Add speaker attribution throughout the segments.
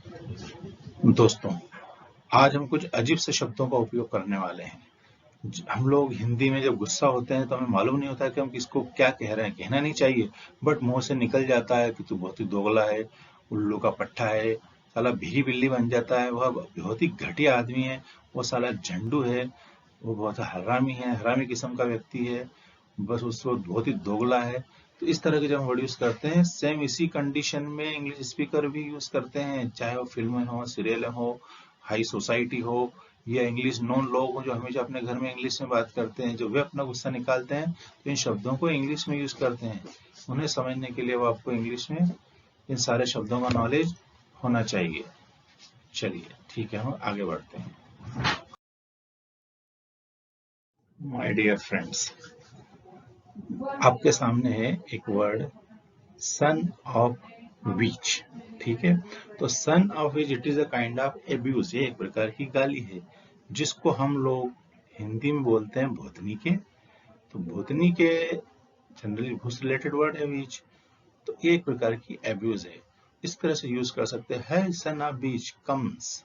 Speaker 1: दोस्तों, आज हम कुछ अजीब से शब्दों का उपयोग करने वाले हैं। हम लोग हिंदी में जब गुस्सा होते हैं तो हमें मालूम नहीं होता कि हम किसको क्या कह रहे हैं। कहना नहीं चाहिए, बट मुंह से निकल जाता है कि तू बहुत ही दोगला है, उल्लू का पट्टा है, साला भीरी बिल्ली बन जाता है। वह बहुत ही घटिया आदमी है, वो साला झंडू है, वो बहुत हरामी है, हरामी किस्म का व्यक्ति है, बस उसको बहुत ही दोगला है। तो इस तरह के जब हम वर्ड यूज करते हैं, सेम इसी कंडीशन में इंग्लिश स्पीकर भी यूज करते हैं, चाहे वो फिल्में हो, सीरियल हो, हाई सोसाइटी हो, या इंग्लिश नॉन लोग हो जो हमेशा अपने घर में इंग्लिश में बात करते हैं, जो वे अपना गुस्सा निकालते हैं तो इन शब्दों को इंग्लिश में यूज करते हैं। उन्हें समझने के लिए वो आपको इंग्लिश में इन सारे शब्दों का नॉलेज होना चाहिए। चलिए ठीक है, हम आगे बढ़ते हैं। माय डियर फ्रेंड्स, आपके सामने है एक वर्ड, सन ऑफ विच। ठीक है, तो son of which it is a kind of abuse, ये एक प्रकार की गाली है जिसको हम लोग हिंदी में बोलते हैं भूतनी के। तो भूतनी के जनरली भूत रिलेटेड वर्ड है बीच, तो ये एक प्रकार की एब्यूज है। इस तरह से यूज कर सकते हैं, सन ऑफ बीच कम्स।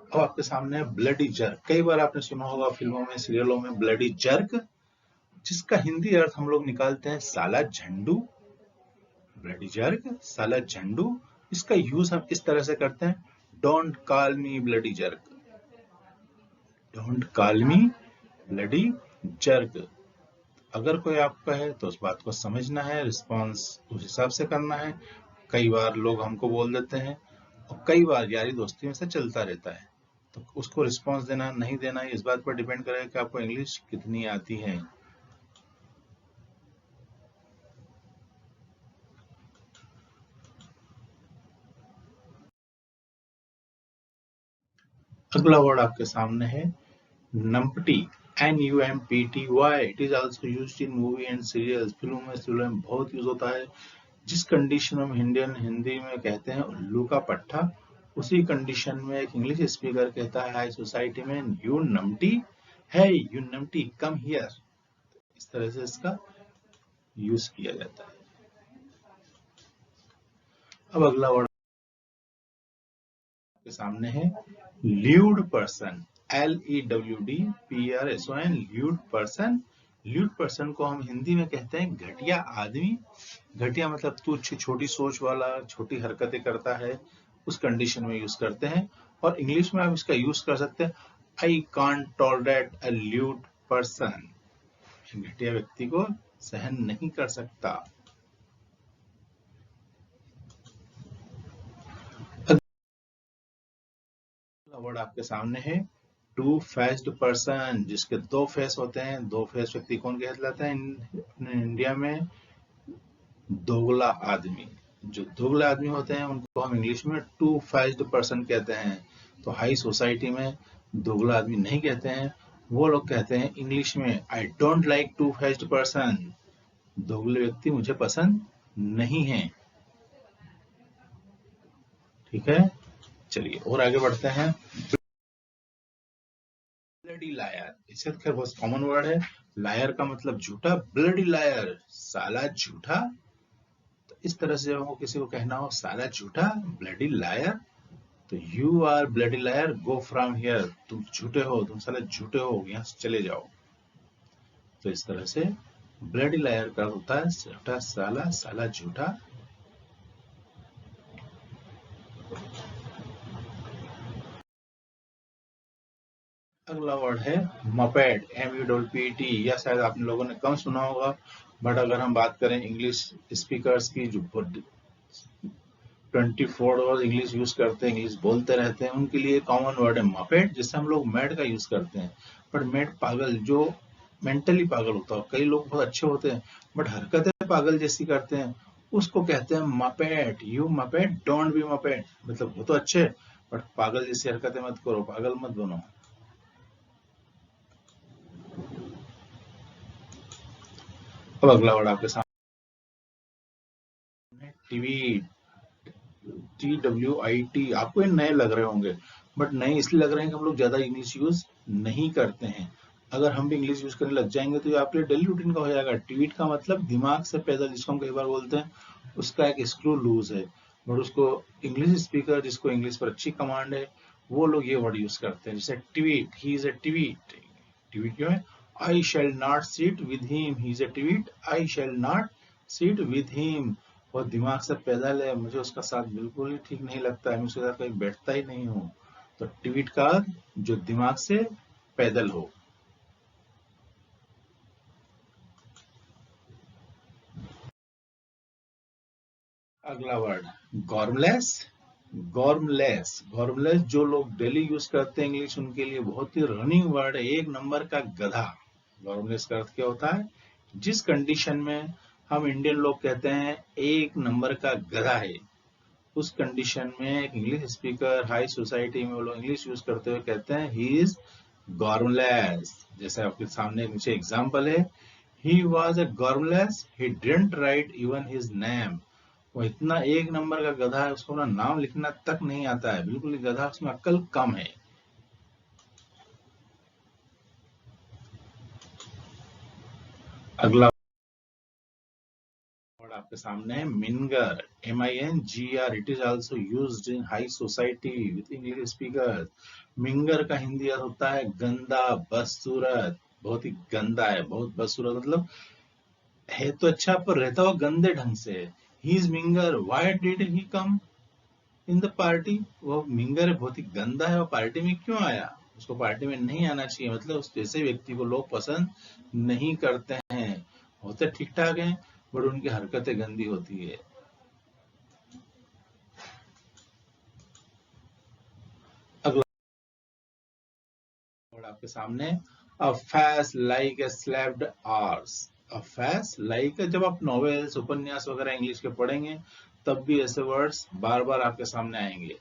Speaker 1: अब आपके सामने ब्लडी जर्क। कई बार आपने सुना होगा फिल्मों में, सीरियलों में, ब्लडी जर्क, जिसका हिंदी अर्थ हम लोग निकालते हैं साला झंडू। ब्लडी जर्क, साला झंडू। इसका यूज हम इस तरह से करते हैं, don't call me bloody jerk, don't call me bloody jerk. अगर कोई आपका है तो उस बात को समझना है, रिस्पॉन्स उस हिसाब से करना है। कई बार लोग हमको बोल देते हैं और कई बार यारी दोस्ती में से चलता रहता है, तो उसको रिस्पॉन्स देना नहीं देना इस बात पर डिपेंड करेगा कि आपको इंग्लिश कितनी आती है। अगला वर्ड आपके सामने है numpty, NUMPTY। It is also used in movie and serials. फिल्मों में, सीरियल में बहुत यूज होता है। जिस कंडीशन में हिंदी में कहते हैं उल्लू का पट्टा, उसी कंडीशन में एक इंग्लिश स्पीकर कहता है हाई सोसाइटी में, यू नम्टी, है यू नम्टी कम हियर। इस तरह से इसका यूज किया जाता है। अब अगला वर्ड के सामने है lewd person, LEWDPERSON, lewd person. Lewd person को हम हिंदी में कहते हैं घटिया आदमी। घटिया मतलब तुच्छ, छोटी सोच वाला, छोटी हरकतें करता है, उस कंडीशन में यूज करते हैं। और इंग्लिश में आप इसका यूज कर सकते हैं, I can't tolerate a lewd person. घटिया व्यक्ति को सहन नहीं कर सकता। वर्ड आपके सामने है टू फेस्ड पर्सन, जिसके दो फेस होते हैं। दो फेस व्यक्ति कौन कहलाता है इंडिया में? दोगला आदमी। जो दोगला आदमी होते हैं उनको हम इंग्लिश में टू फेस्ड पर्सन कहते हैं। तो हाई सोसाइटी में दोगला आदमी नहीं कहते हैं, वो लोग कहते हैं इंग्लिश में, I don't like two faced person. दोगले व्यक्ति मुझे पसंद नहीं है। ठीक है, चलिए और आगे बढ़ते हैं। ब्लडी लायर, इससे खैर बहुत कॉमन वर्ड है। लायर का मतलब झूठा, ब्लडी लायर, साला झूठा। तो इस तरह से जब किसी को कहना हो साला झूठा, ब्लडी लायर, तो you are bloody liar, go from here, तुम झूठे हो, तुम साले झूठे हो, यहाँ से चले जाओ। तो इस तरह से ब्लडी लायर का होता है झूठा, साला, साला झूठा। अगला वर्ड है मपेड, MEPED। या शायद आप लोगों ने कम सुना होगा, बट अगर हम बात करें इंग्लिश स्पीकर्स की जो 24 आवर्स इंग्लिश यूज करते हैं, इंग्लिश बोलते रहते हैं, उनके लिए कॉमन वर्ड है मपेट, जिससे हम लोग मैड का यूज करते हैं। बट मैड पागल, जो मेंटली पागल होता है। कई लोग बहुत अच्छे होते हैं बट हरकतें पागल जैसी करते हैं, उसको कहते हैं Muppet. You Muppet, don't be Muppet. मतलब वो तो अच्छे बट पागल जैसी हरकतें मत करो, पागल मत बनो। अब अगला वर्ड आपके सामने टीवी, TWIT, आपको ये नए लग रहे होंगे, बट नए इसलिए लग रहे हैं कि हम लोग ज्यादा इंग्लिश यूज नहीं करते हैं। अगर हम भी इंग्लिश यूज करने लग जाएंगे तो ये आपके लिए डेली रूटीन का हो जाएगा। ट्वीट का मतलब दिमाग से पैदल, जिसको हम कई बार बोलते हैं, उसका एक स्क्रू लूज है। बट उसको इंग्लिश स्पीकर, जिसको इंग्लिश पर अच्छी कमांड है, वो लोग ये वर्ड यूज करते हैं। जैसे tweet, he is a tweet. Tweet क्यों है? I shall not sit with him, he is a tweet, I shall not sit with him. वो दिमाग से पैदल है, मुझे उसका साथ बिल्कुल ही ठीक नहीं लगता है, मैं उसके साथ कहीं बैठता ही नहीं हूँ। तो ट्वीट का जो दिमाग से पैदल हो। अगला वर्ड गॉर्मलेस। गॉर्मलेस, गॉर्मलेस जो लोग डेली यूज करते हैं इंग्लिश, उनके लिए बहुत ही रनिंग वर्ड है, एक नंबर का गधा। गॉर्मलेस का अर्थ क्या होता है? जिस कंडीशन में हम इंडियन लोग कहते हैं एक नंबर का गधा है, उस कंडीशन में एक इंग्लिश स्पीकर हाई सोसाइटी में वो लोग इंग्लिश यूज करते हुए कहते हैं ही इज गॉर्मलेस। जैसे आपके सामने नीचे एग्जांपल है, he was a gormless, he didn't write even his name. वो इतना एक नंबर का गधा है, उसको अपना नाम लिखना तक नहीं आता है, बिल्कुल ही गधा, उसमें अक्ल कम है। अगला वर्ड आपके सामने है minger, MINGR। It is also used in high society with English speaker. Minger का हिंदी अर्थ होता है गंदा, बदसूरत। बहुत ही गंदा है, बहुत बदसूरत, मतलब है तो अच्छा पर रहता हुआ गंदे ढंग से। He is minger, why did he come in the party. वो मिंगर है, बहुत ही गंदा है, वो पार्टी में क्यों आया? उसको पार्टी में नहीं आना चाहिए, मतलब उस जैसे व्यक्ति को लोग पसंद नहीं करते हैं। होते ठीक ठाक हैं, बट उनकी हरकतें गंदी होती है। अगला वर्ड आपके सामने, a face like a slapped arse. A face like, जब आप नॉवेल्स, उपन्यास वगैरह इंग्लिश के पढ़ेंगे, तब भी ऐसे वर्ड्स बार बार आपके सामने आएंगे।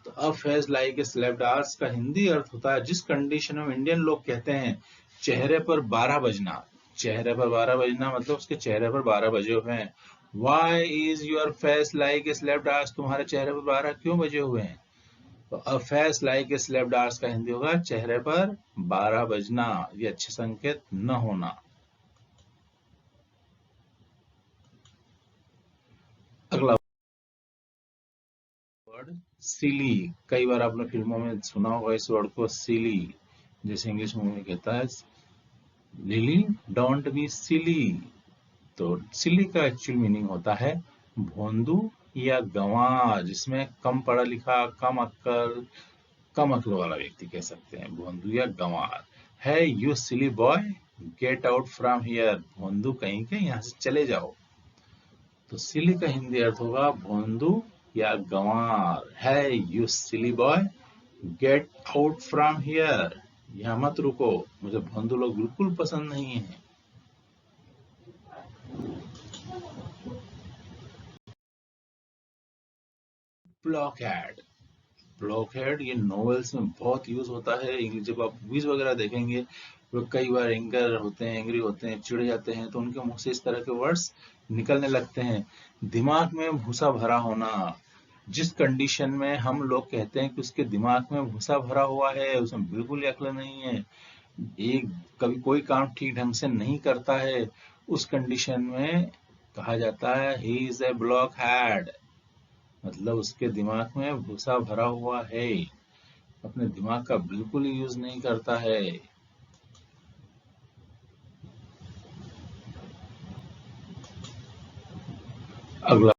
Speaker 1: तो a face like a slapped arse का हिंदी अर्थ होता है जिस कंडीशन में इंडियन लोग कहते हैं चेहरे पर 12 बजना। चेहरे पर 12 बजना मतलब उसके चेहरे पर 12 बजे हुए हैं। Why is your face like a slapped arse, तुम्हारे चेहरे पर 12 क्यों बजे हुए हैं? तो a face like a slapped arse का हिंदी होगा चेहरे पर 12 बजना, ये अच्छे संकेत न होना। अगला वर्ड सिली। कई बार आपने फिल्मों में सुना होगा इस वर्ड को, सिली। जैसे इंग्लिश मूवी में कहता है लिली डोंट बी सिली। तो सिली का एक्चुअल मीनिंग होता है भोंदू या गंवार, जिसमें कम पढ़ा लिखा, कम अक्ल वाला व्यक्ति कह सकते हैं, भोंदू या गंवार। Hey you silly boy, get out from here. भोंदू कहीं के, यहाँ से चले जाओ। तो सिली का हिंदी अर्थ होगा भोंदू या गंवार। Hey you silly boy, get out from here. यहाँ मत रुको, मुझे भोंदू लोग बिल्कुल पसंद नहीं है। ब्लॉकहेड। ब्लॉकहेड ये नॉवेल्स में बहुत यूज होता है। जब आप मूवीज वगैरह देखेंगे, तो कई बार एंगर होते हैं, एंग्री होते हैं, चिढ़ जाते हैं, तो उनके मुंह से इस तरह के वर्ड्स निकलने लगते हैं। दिमाग में भूसा भरा होना, जिस कंडीशन में हम लोग कहते हैं कि उसके दिमाग में भूसा भरा हुआ है, उसमें बिल्कुल ही अक्ल नहीं है, एक कभी कोई काम ठीक ढंग से नहीं करता है, उस कंडीशन में कहा जाता है he is a block had. मतलब उसके दिमाग में भूसा भरा हुआ है, अपने दिमाग का बिल्कुल ही यूज नहीं करता है। अगला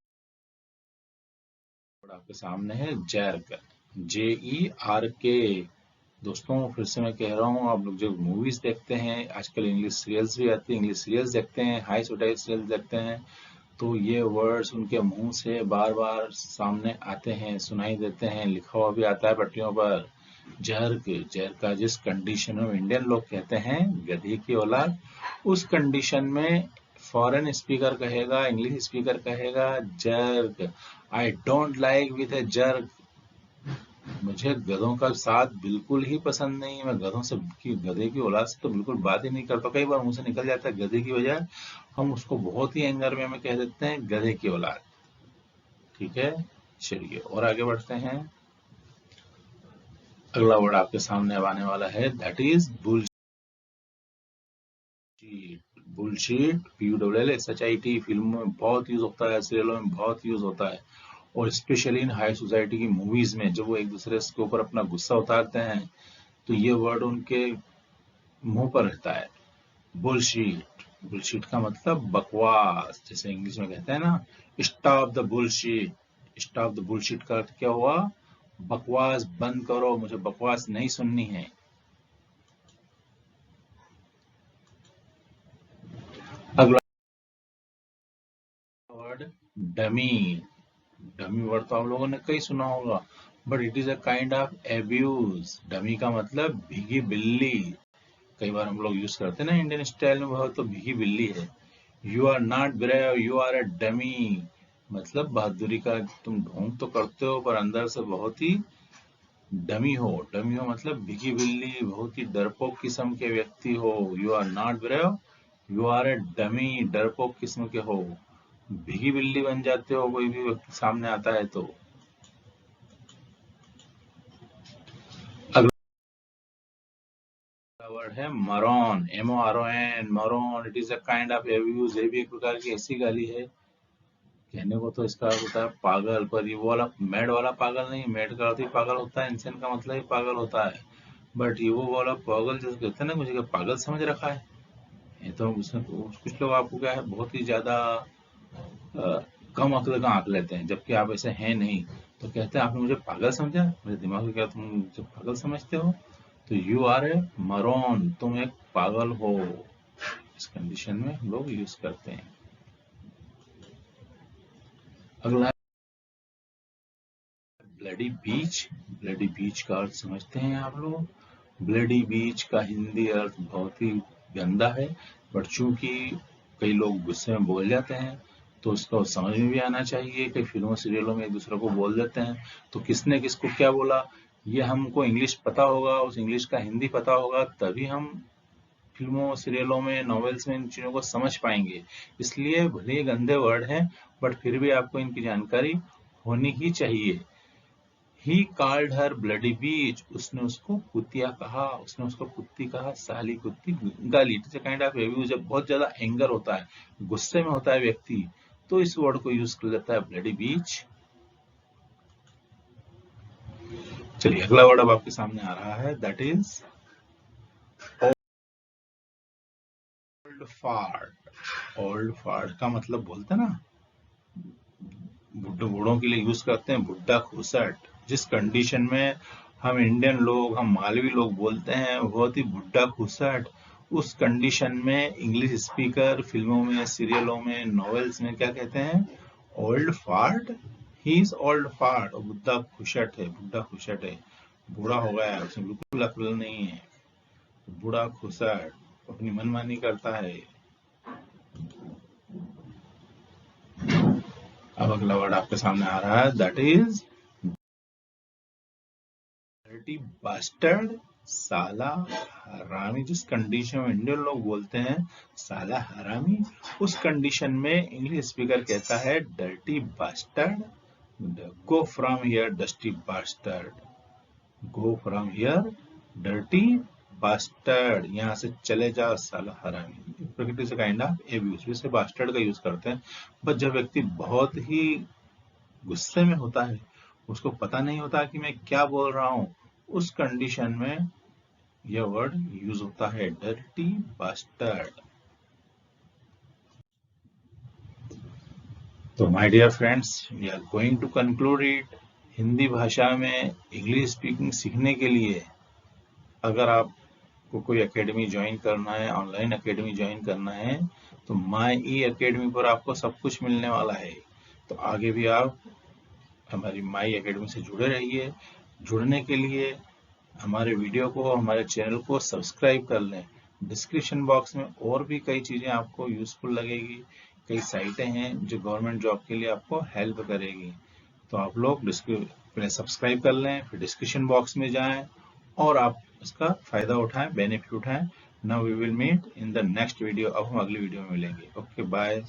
Speaker 1: वर्ड आपके सामने है जैर्क, JERK। दोस्तों फिर से मैं कह रहा हूँ, आप लोग जो मूवीज देखते हैं, आजकल इंग्लिश सीरियल्स भी आती है, इंग्लिश सीरियल्स देखते हैं, हाई सोसाइटी सीरियल्स देखते हैं, तो ये वर्ड्स उनके मुंह से बार बार सामने आते हैं, सुनाई देते हैं, लिखा हुआ भी आता है पट्टियों पर। जहर के, जहर का जिस कंडीशन में इंडियन लोग कहते हैं गधे की औलाद, उस कंडीशन में फॉरेन स्पीकर कहेगा, इंग्लिश स्पीकर कहेगा jerk. I don't like with A jerk. मुझे गधों का साथ बिल्कुल ही पसंद नहीं है, मैं गधों से की गधे की औलाद से तो बिल्कुल बात ही नहीं करता। कई बार मुंह से निकल जाता है गधे की बजाय हम उसको बहुत ही एंगर में कह देते हैं गधे की औलाद। ठीक है। चलिए और आगे बढ़ते हैं। अगला वर्ड आपके सामने अब आने वाला है, दैट इज बुलशीट। बुलशीट, BULLSHIT, फिल्मों में बहुत यूज होता है, सीरियलों में बहुत यूज होता है, और स्पेशली इन हाई सोसाइटी की मूवीज में जब वो एक दूसरे के ऊपर अपना गुस्सा उतारते हैं तो ये वर्ड उनके मुंह पर रहता है, बुलशीट। बुलशीट का मतलब बकवास, जैसे इंग्लिश में कहते हैं ना, स्टॉप द बुलशीट। स्टॉप द बुलशीट का अर्थ क्या हुआ? बकवास बंद करो, मुझे बकवास नहीं सुननी है। अगला वर्ड, डमी। डमी वर्ड तो आप लोगों ने कई सुना होगा, but it is a kind of abuse. Dummy का मतलब भीगी बिल्ली। कई बार हम लोग यूज करते हैं ना इंडियन स्टाइल में, बहुत तो भीगी बिल्ली है। You are not brave, you are a dummy. मतलब बहादुरी का तुम ढोंग तो करते हो पर अंदर से बहुत ही डमी हो। डमी हो मतलब भीगी बिल्ली, बहुत ही डरपोक किस्म के व्यक्ति हो। You are not brave, you are a dummy, डरपोक किस्म के हो, भीगी बिल्ली बन जाते हो कोई भी व्यक्ति सामने आता है तो। अगला वर्ड है moron, MORON, moron. It is a kind of abuse. ये भी एक प्रकार की ऐसी गाली है, कहने को तो इसका अर्थ होता है पागल, पर ये वो वाला मैड वाला पागल नहीं। मैड का अर्थ ही पागल होता है, इंसान का मतलब ही पागल होता है, बट ये वो वाला पागल जैसे कहते हैं ना, मुझे क्या पागल समझ रखा है। ये तो उसमें कुछ लोग आपको क्या है, बहुत ही ज्यादा कम अक्ल का आंक लेते हैं, जबकि आप ऐसे हैं नहीं। तो कहते हैं आपने मुझे पागल समझा, मेरे दिमाग में क्या तुम मुझे पागल समझते हो? तो यू आर ए मरोन, तुम एक पागल हो। इस कंडीशन में हम लोग यूज करते हैं। अगला ब्लडी बीच। ब्लडी बीच का अर्थ समझते हैं आप लोग? ब्लडी बीच का हिंदी अर्थ बहुत ही गंदा है, बट चूंकि कई लोग गुस्से में बोल जाते हैं तो उसको समझ में भी आना चाहिए। कई फिल्मों सीरियलों में एक दूसरे को बोल देते हैं, तो किसने किसको क्या बोला ये हमको इंग्लिश पता होगा, उस इंग्लिश का हिंदी पता होगा, तभी हम फिल्मों सीरियलों में नॉवेल्स में इन चीजों को समझ पाएंगे। इसलिए भले ही गंदे वर्ड हैं, बट फिर भी आपको इनकी जानकारी होनी ही चाहिए। ही कॉल्ड हर ब्लडी बीच, उसने उसको कुतिया कहा, उसने उसको कुत्ती कहा, साली कुत्ती, गाली। It is a kind of abuse. जब बहुत ज्यादा एंगर होता है, गुस्से में होता है व्यक्ति, तो इस वर्ड को यूज कर लेता है, ब्लडी बीच। चलिए अगला वर्ड अब आपके सामने आ रहा है, that is old fart. Old fart का मतलब बोलते हैं ना, बूढ़ों के लिए यूज करते हैं, बुड्ढा खुसट। जिस कंडीशन में हम इंडियन लोग, हम मालवी लोग बोलते हैं बहुत ही बुड्ढा खुसट, उस कंडीशन में इंग्लिश स्पीकर फिल्मों में, सीरियलों में, नॉवेल्स में क्या कहते हैं? Old fart. He is old fart, और बुड्ढा खुशट है, बुड्ढा खुशट है, बूढ़ा हो गया है, उसमें बिल्कुल अक्ल नहीं है, बूढ़ा खुसट, अपनी मनमानी करता है। अब अगला वर्ड आपके सामने आ रहा है, दैट इज डर्टी बास्टर्ड, साला हरामी। जिस कंडीशन में इंडियन लोग बोलते हैं साला हरामी, उस कंडीशन में इंग्लिश स्पीकर कहता है dirty bastard, go from here dusty bastard, go from here dirty bastard, यहाँ से चले जाओ साला हरामी। प्रकृति से काइंड ऑफ एब्यूज, वैसे बास्टर्ड का यूज करते हैं, बट जब व्यक्ति बहुत ही गुस्से में होता है, उसको पता नहीं होता कि मैं क्या बोल रहा हूँ, उस कंडीशन में यह वर्ड यूज होता है, डर्टी बास्टर्ड। तो my dear friends, we are going to conclude it. Hindi भाषा में इंग्लिश स्पीकिंग सीखने के लिए अगर आपको कोई एकेडमी ज्वाइन करना है, ऑनलाइन एकेडमी ज्वाइन करना है, तो माई ई एकेडमी पर आपको सब कुछ मिलने वाला है। तो आगे भी आप हमारी माई एकेडमी से जुड़े रहिए। जुड़ने के लिए हमारे वीडियो को, हमारे चैनल को सब्सक्राइब कर लें। डिस्क्रिप्शन बॉक्स में और भी कई चीज़ें आपको यूजफुल लगेगी, कई साइटें हैं जो गवर्नमेंट जॉब के लिए आपको हेल्प करेगी। तो आप लोग पहले सब्सक्राइब कर लें, फिर डिस्क्रिप्शन बॉक्स में जाएं और आप उसका फायदा उठाएं, बेनिफिट उठाएं। Now we will meet in the next video. अब हम अगली वीडियो में मिलेंगे। Okay bye.